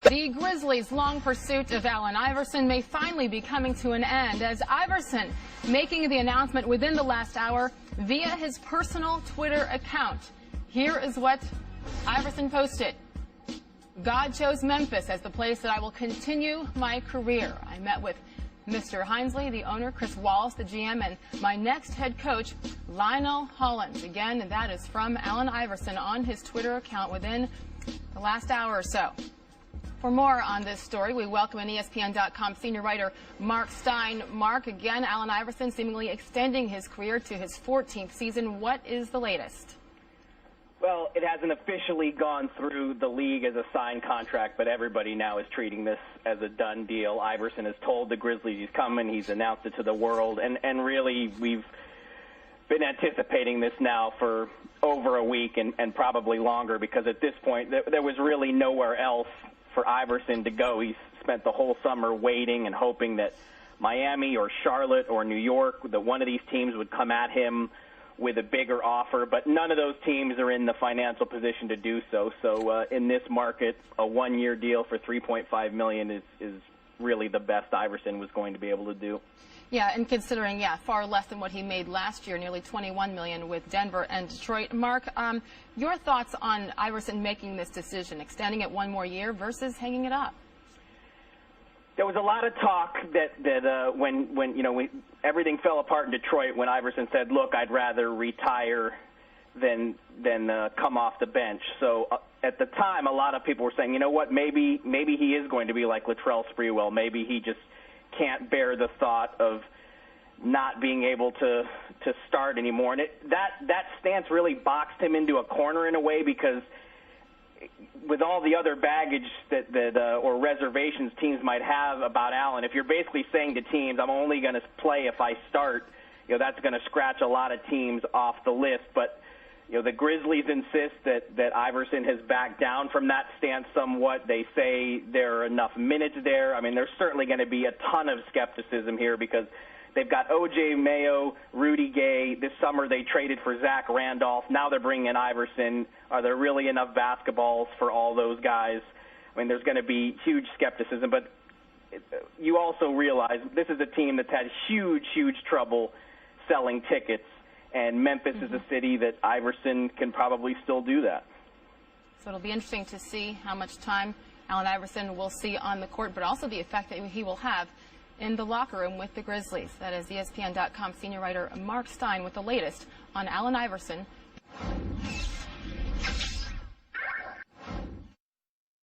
The Grizzlies' long pursuit of Allen Iverson may finally be coming to an end, as Iverson making the announcement within the last hour via his personal Twitter account. Here is what Iverson posted. God chose Memphis as the place that I will continue my career. I met with Mr. Heinsley, the owner, Chris Wallace, the GM, and my next head coach, Lionel Hollins. Again, that is from Allen Iverson on his Twitter account within the last hour or so. For more on this story, we welcome ESPN.com senior writer Mark Stein. Mark, again, Allen Iverson seemingly extending his career to his 14th season. What is the latest? Well, it hasn't officially gone through the league as a signed contract, but everybody now is treating this as a done deal. Iverson has told the Grizzlies he's coming. He's announced it to the world. And really, we've been anticipating this now for over a week and probably longer, because at this point, there was really nowhere else for Iverson to go. He's spent the whole summer waiting and hoping that Miami or Charlotte or New York, that one of these teams would come at him with a bigger offer, but none of those teams are in the financial position to do so. So in this market, a one-year deal for $3.5 million is really the best Iverson was going to be able to do. Yeah, and considering, far less than what he made last year, nearly $21 million with Denver and Detroit. Mark, your thoughts on Iverson making this decision, extending it one more year versus hanging it up? There was a lot of talk that when everything fell apart in Detroit, when Iverson said, "Look, I'd rather retire than come off the bench." So at the time, a lot of people were saying, you know what, maybe he is going to be like Latrell Sprewell. Maybe he just can't bear the thought of not being able to start anymore. And that stance really boxed him into a corner in a way, because with all the other baggage or reservations teams might have about Allen, if you're basically saying to teams, I'm only going to play if I start, that's going to scratch a lot of teams off the list. But the Grizzlies insist that Iverson has backed down from that stance somewhat. They say there are enough minutes there. I mean, there's certainly going to be a ton of skepticism here, because they've got O.J. Mayo, Rudy Gay. This summer they traded for Zach Randolph. Now they're bringing in Iverson. Are there really enough basketballs for all those guys? I mean, there's going to be huge skepticism. But you also realize this is a team that's had huge, huge trouble selling tickets. And Memphis is a city that Iverson can probably still do that. So it'll be interesting to see how much time Allen Iverson will see on the court, but also the effect that he will have in the locker room with the Grizzlies. That is ESPN.com senior writer Mark Stein with the latest on Allen Iverson.